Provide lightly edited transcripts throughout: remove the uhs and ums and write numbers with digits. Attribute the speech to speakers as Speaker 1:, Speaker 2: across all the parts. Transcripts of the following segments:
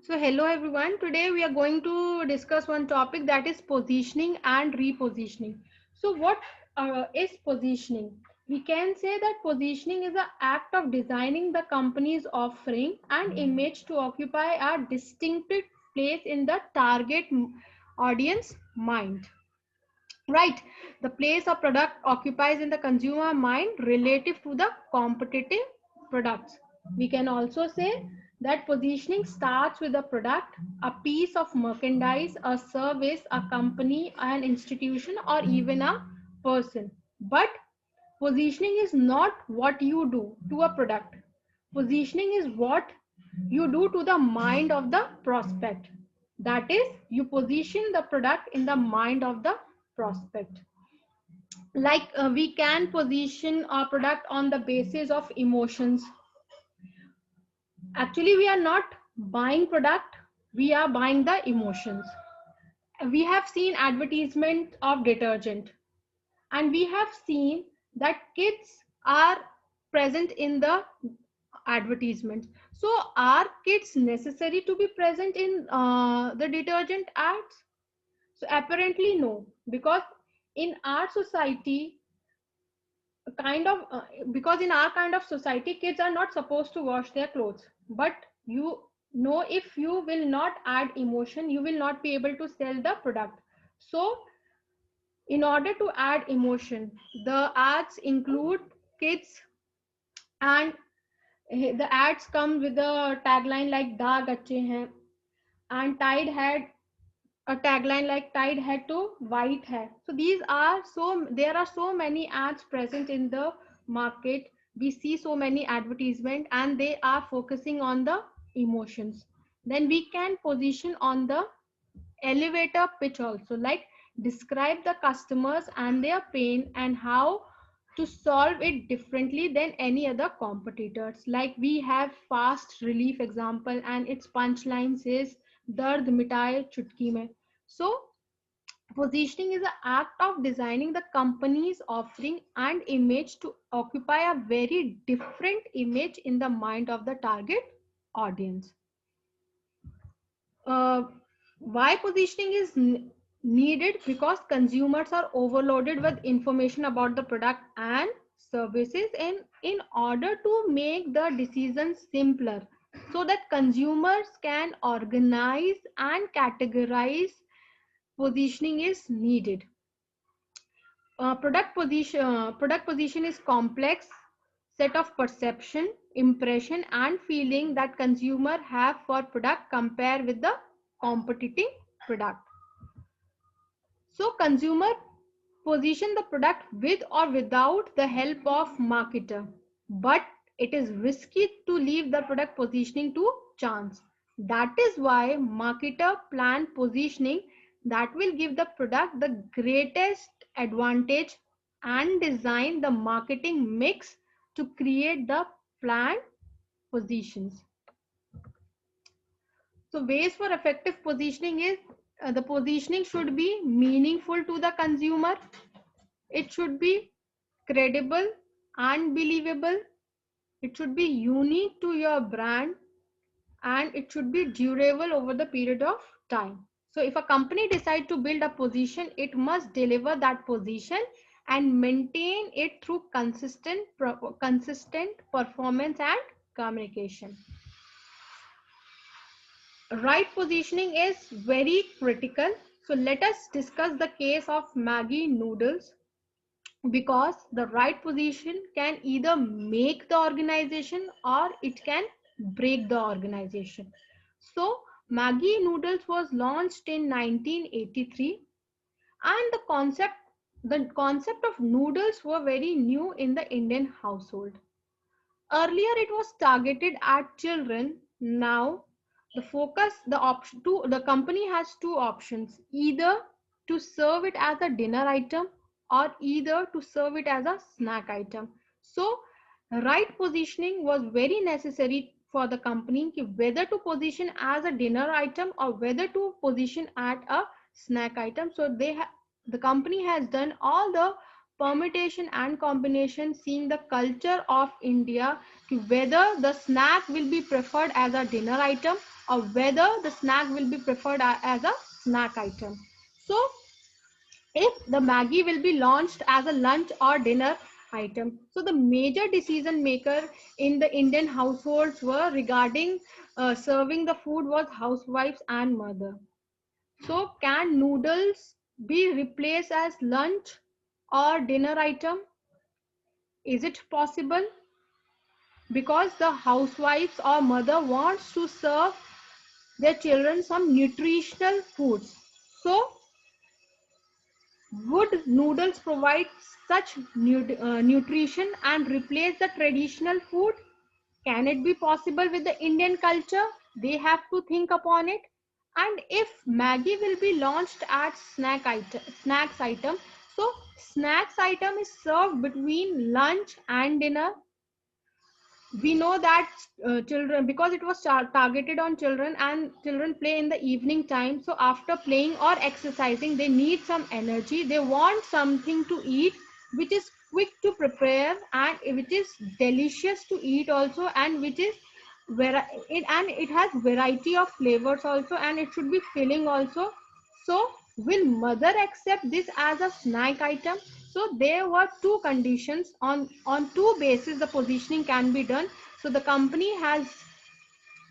Speaker 1: So hello everyone. Today we are going to discuss one topic, that is positioning and repositioning. So what is positioning? We can say that positioning is an act of designing the company's offering and image to occupy a distinctive place in the target audience mind. Right. The place a product occupies in the consumer mind relative to the competitive products. We can also say that positioning starts with a product, a piece of merchandise, a service, a company, an institution, or even a person. But positioning is not what you do to a product. Positioning is what you do to the mind of the prospect. That is, you position the product in the mind of the prospect. Like we can position our product on the basis of emotions. Actually, we are not buying product, we are buying the emotions. We have seen advertisement of detergent, and we have seen that kids are present in the advertisements. So are kids necessary to be present in the detergent ads? So apparently no, because in our society, kind of because in our kind of society, kids are not supposed to wash their clothes. But you know, if you will not add emotion, you will not be able to sell the product. So in order to add emotion, the ads include kids, and the ads come with a tagline like daag acche hain, and tide had a tagline like tide head to white hair. So these are so, there are so many ads present in the market. We see so many advertisement and they are focusing on the emotions. Then we can position on the elevator pitch also, like describe the customers and their pain and how to solve it differently than any other competitors. Like we have fast relief example, and its punchline says dard mitaye chutki mein. So positioning is an act of designing the company's offering and image to occupy a very different image in the mind of the target audience. uh, why positioning is needed? Because consumers are overloaded with information about the product and services, and in order to make the decisions simpler so that consumers can organize and categorize, positioning is needed. Product position is complex set of perception, impression, and feeling that consumer have for product compared with the competing product. So consumer position the product with or without the help of marketer, but it is risky to leave the product positioning to chance. That is why marketer plan positioning that will give the product the greatest advantage and design the marketing mix to create the planned positions. So ways for effective positioning is, the positioning should be meaningful to the consumer. It should be credible and believable. It should be unique to your brand, and it should be durable over the period of time. So if a company decides to build a position, it must deliver that position and maintain it through consistent performance and communication. Right positioning is very critical. So let us discuss the case of Maggie noodles, because the right position can either make the organization or it can break the organization. So Maggie noodles was launched in 1983, and the concept of noodles were very new in the Indian household. Earlier it was targeted at children. Now the company has two options: either to serve it as a dinner item or either to serve it as a snack item. So right positioning was very necessary for the company, whether to position as a dinner item or whether to position at a snack item. So the company has done all the permutation and combination, seeing the culture of India, whether the snack will be preferred as a dinner item or whether the snack will be preferred as a snack item. So if the Maggie will be launched as a lunch or dinner item. So the major decision maker in the Indian households were regarding serving the food was housewives and mother. So can noodles be replaced as lunch or dinner item? Is it possible? Because the housewives or mother wants to serve their children some nutritional foods. So would noodles provide such nutrition and replace the traditional food? Can it be possible with the Indian culture? They have to think upon it. And if Maggie will be launched as snacks item, so snacks item is served between lunch and dinner. We know that children, because it was targeted on children, and children play in the evening time, so after playing or exercising they need some energy, they want something to eat which is quick to prepare and which is delicious to eat also, and which is it has variety of flavors also, and it should be filling also. So will mother accept this as a snack item? So there were two conditions, on two bases the positioning can be done. So the company has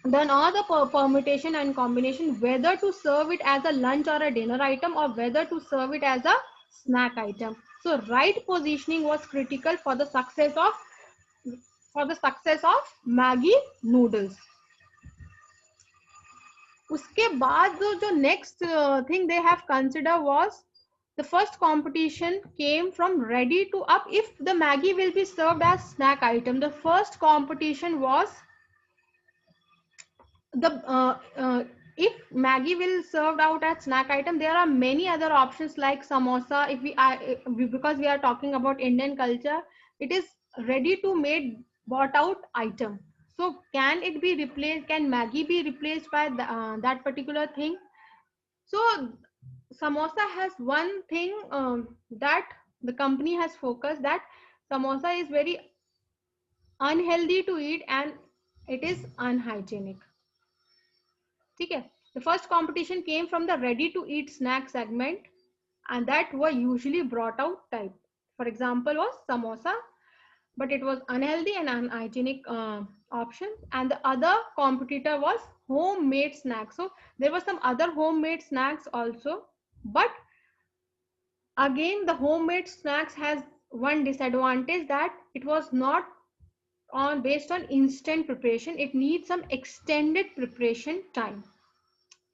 Speaker 1: done all the permutation and combination, whether to serve it as a lunch or a dinner item, or whether to serve it as a snack item. So right positioning was critical for the success of Maggie noodles. उसके बाद जो next thing they have considered was the first competition came from ready to up. If the Maggie will be served as snack item, the first competition was the if Maggie will served out as snack item, there are many other options like samosa. If because we are talking about Indian culture, it is ready to made bought out item. So can it be replaced? Can Maggie be replaced by that particular thing? So samosa has one thing that the company has focused, that samosa is very unhealthy to eat and it is unhygienic. Okay. The first competition came from the ready to eat snack segment, and that were usually brought out type. For example was samosa, but it was unhealthy and unhygienic option. And the other competitor was homemade snacks. So there were some other homemade snacks also, but again the homemade snacks has one disadvantage, that it was not on based on instant preparation. It needs some extended preparation time.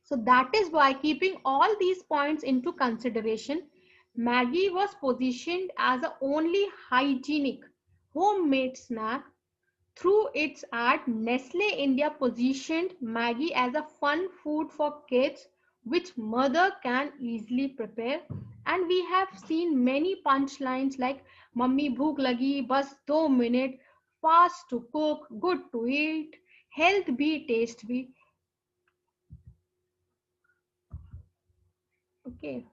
Speaker 1: So that is why, keeping all these points into consideration, Maggie was positioned as the only hygienic homemade snack. Through its ad, Nestle India positioned Maggie as a fun food for kids which mother can easily prepare. And we have seen many punchlines like Mummy bhook lagi, bas 2 minute, fast to cook, good to eat, health bhi, taste bhi. Okay.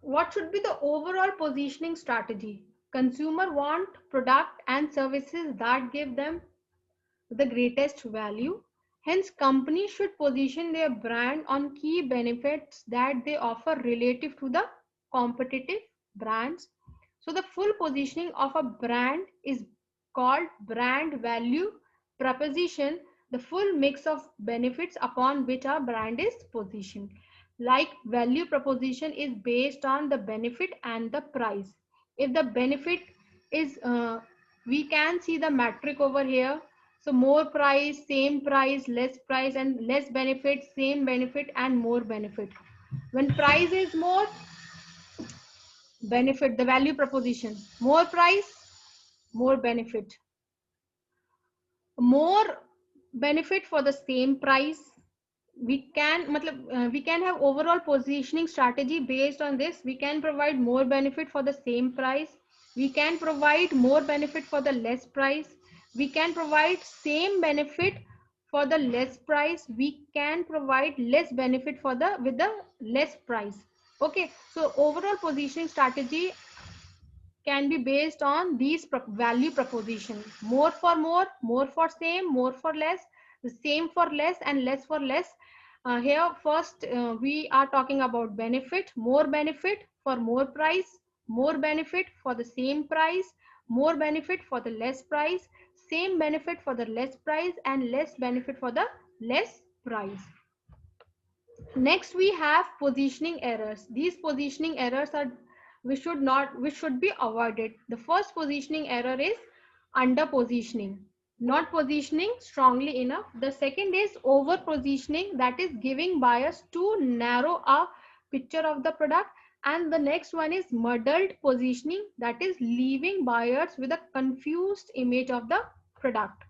Speaker 1: What should be the overall positioning strategy? Consumer want product and services that give them the greatest value. Hence, companies should position their brand on key benefits that they offer relative to the competitive brands. So the full positioning of a brand is called brand value proposition, the full mix of benefits upon which a brand is positioned. Like value proposition is based on the benefit and the price. If the benefit is, we can see the metric over here. So more price, less price, and less benefit, same benefit, and more benefit. When price is more, benefit, the value proposition, more price, more benefit, more benefit for the same price. We can have overall positioning strategy based on this. We can provide more benefit for the same price, we can provide more benefit for the less price, we can provide same benefit for the less price, we can provide less benefit for the with the less price. Okay, so overall positioning strategy can be based on these value proposition: more for same, more for less, the same for less, and less for less. Here first we are talking about benefit: benefit for more price, more benefit for the same price, more benefit for the less price, same benefit for the less price, and less benefit for the less price. Next we have positioning errors. These positioning errors are which should be avoided. The first positioning error is under positioning, not positioning strongly enough. The second is over positioning, that is giving buyers too narrow a picture of the product. And the next one is muddled positioning, that is leaving buyers with a confused image of the product.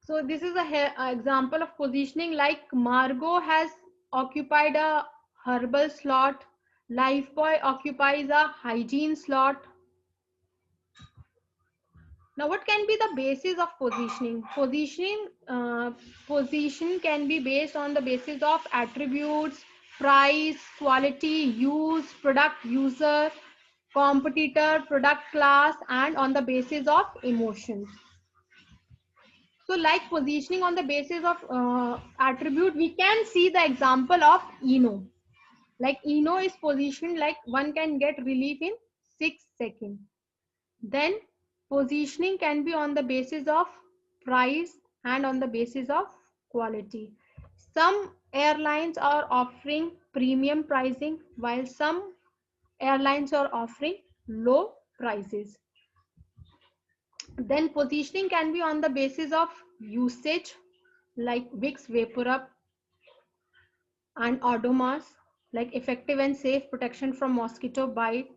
Speaker 1: So this is a example of positioning, like Margot has occupied a herbal slot, Lifebuoy occupies a hygiene slot. Now, what can be the basis of positioning? Position can be based on the basis of attributes, price, quality, use, product user, competitor, product class, and on the basis of emotions. So like positioning on the basis of attribute, we can see the example of Eno. Like Eno is positioned like one can get relief in 6 seconds. Then positioning can be on the basis of price and on the basis of quality. Some airlines are offering premium pricing while some airlines are offering low prices. Then positioning can be on the basis of usage, like Vicks VapoRub and Odomas, like effective and safe protection from mosquito bite,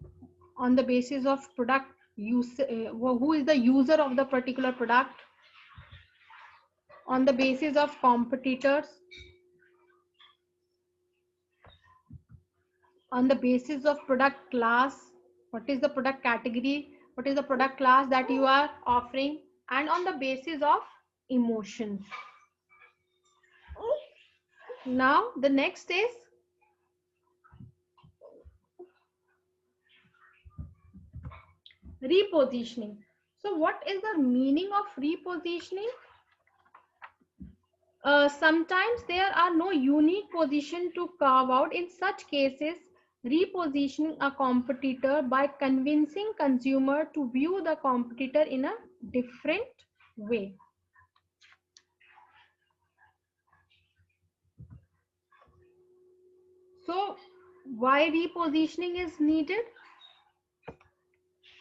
Speaker 1: on the basis of product use, who is the user of the particular product, on the basis of competitors, on the basis of product class, what is the product category, what is the product class that you are offering, and on the basis of emotions. Now the next is repositioning. So what is the meaning of repositioning? Sometimes there are no unique position to carve out. In such cases, repositioning a competitor by convincing consumer to view the competitor in a different way. So why repositioning is needed?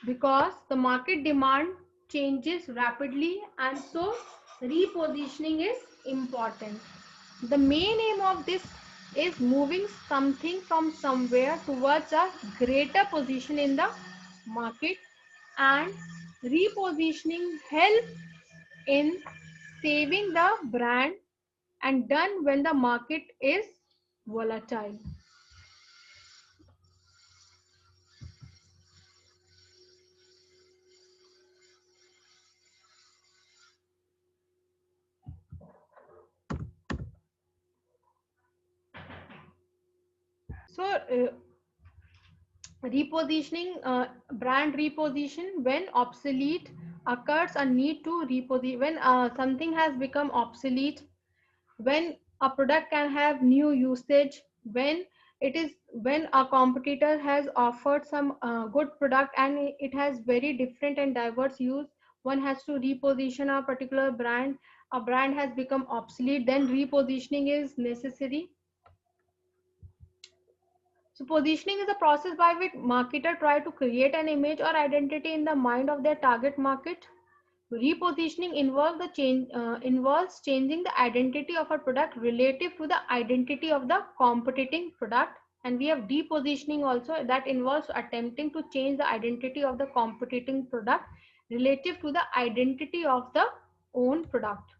Speaker 1: Because the market demand changes rapidly, and so repositioning is important. The main aim of this is moving something from somewhere towards a greater position in the market, and repositioning helps in saving the brand and done when the market is volatile. So repositioning, brand reposition, when obsolete occurs a need to reposition, when something has become obsolete, when a product can have new usage, when it is, when a competitor has offered some good product and it has very different and diverse use, one has to reposition a particular brand, a brand has become obsolete, then repositioning is necessary. So positioning is a process by which marketer try to create an image or identity in the mind of their target market. Repositioning involves changing the identity of a product relative to the identity of the competing product. And we have depositioning also, that involves attempting to change the identity of the competing product relative to the identity of the own product.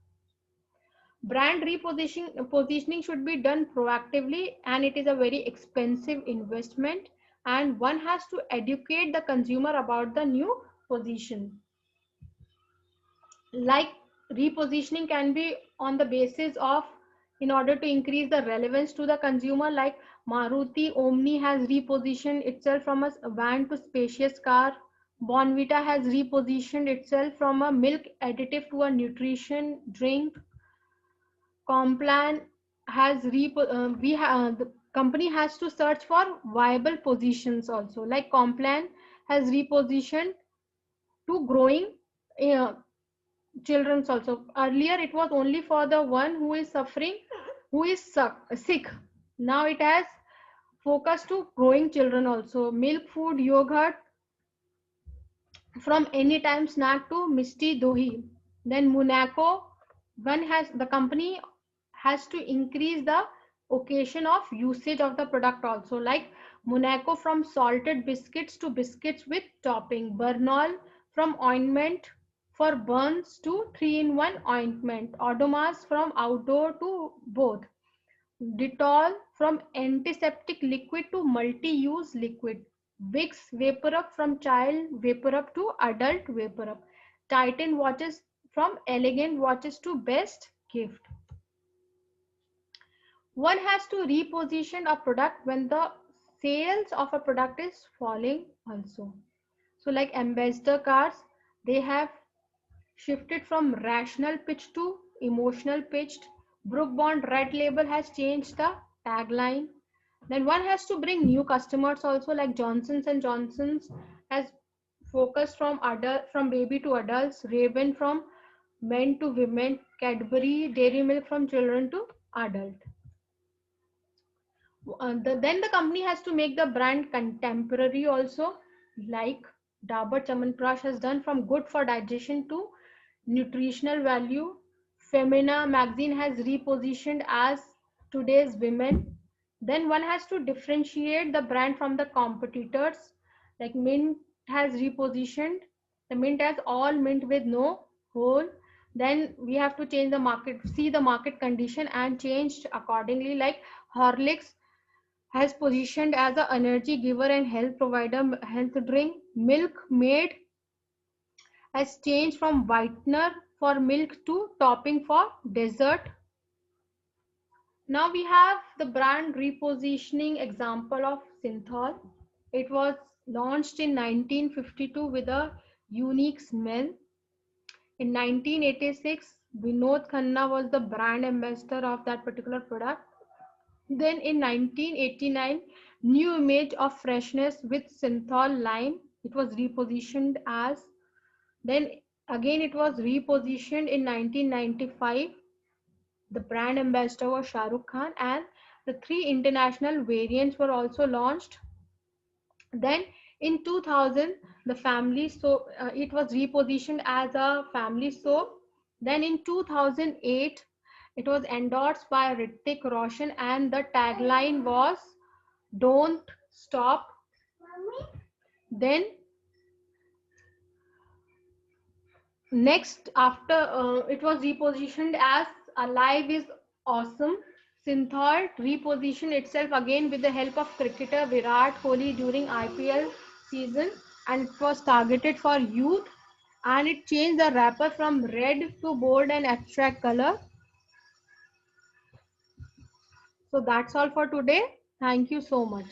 Speaker 1: Brand repositioning should be done proactively, and it is a very expensive investment, and one has to educate the consumer about the new position. Like repositioning can be on the basis of in order to increase the relevance to the consumer. Like Maruti Omni has repositioned itself from a van to spacious car. Bonvita has repositioned itself from a milk additive to a nutrition drink. Complan has the company has to search for viable positions also. Like Complan has repositioned to growing uh, children's also. Earlier it was only for the one who is suffering, who is sick. Now it has focused to growing children also. Milk, food, yogurt, from anytime snack to Misty Dohi. Then Monaco, one has the company has to increase the occasion of usage of the product also. Like Monaco from salted biscuits to biscuits with topping. Bernol from ointment for burns to 3-in-1 ointment. Odomas from outdoor to both. Dettol from antiseptic liquid to multi-use liquid. Vicks Vapor Up from child Vapor Up to adult Vapor Up. Titan watches from elegant watches to best gift. One has to reposition a product when the sales of a product is falling also. So like ambassador cars, they have shifted from rational pitch to emotional pitched. Brook Bond Red Label has changed the tagline. Then one has to bring new customers also. Like Johnson's and Johnson's has focused from baby to adults. Raven from men to women. Cadbury Dairy Milk from children to adult. Then the company has to make the brand contemporary also, like Dabur Chyawanprash has done from good for digestion to nutritional value. Femina magazine has repositioned as today's women. Then one has to differentiate the brand from the competitors. Like Mint has repositioned the Mint as all mint with no hole. Then we have to change the market, see the market condition and changed accordingly. Like Horlicks has positioned as an energy giver and health provider, health drink. Milk Maid has changed from whitener for milk to topping for dessert. Now we have the brand repositioning example of Synthol. It was launched in 1952 with a unique smell. In 1986, Vinod Khanna was the brand ambassador of that particular product. Then in 1989, new image of freshness with Synthol lime. It was repositioned as. Then again it was repositioned in 1995. The brand ambassador was Shah Rukh Khan, and the 3 international variants were also launched. Then in 2000, the family soap, it was repositioned as a family soap. Then in 2008, it was endorsed by Hrithik Roshan, and the tagline was "Don't Stop." Then next, after it was repositioned as "Alive is Awesome." Synthol repositioned itself again with the help of cricketer Virat Kohli during IPL season, and it was targeted for youth, and it changed the wrapper from red to bold and abstract color. So that's all for today. Thank you so much.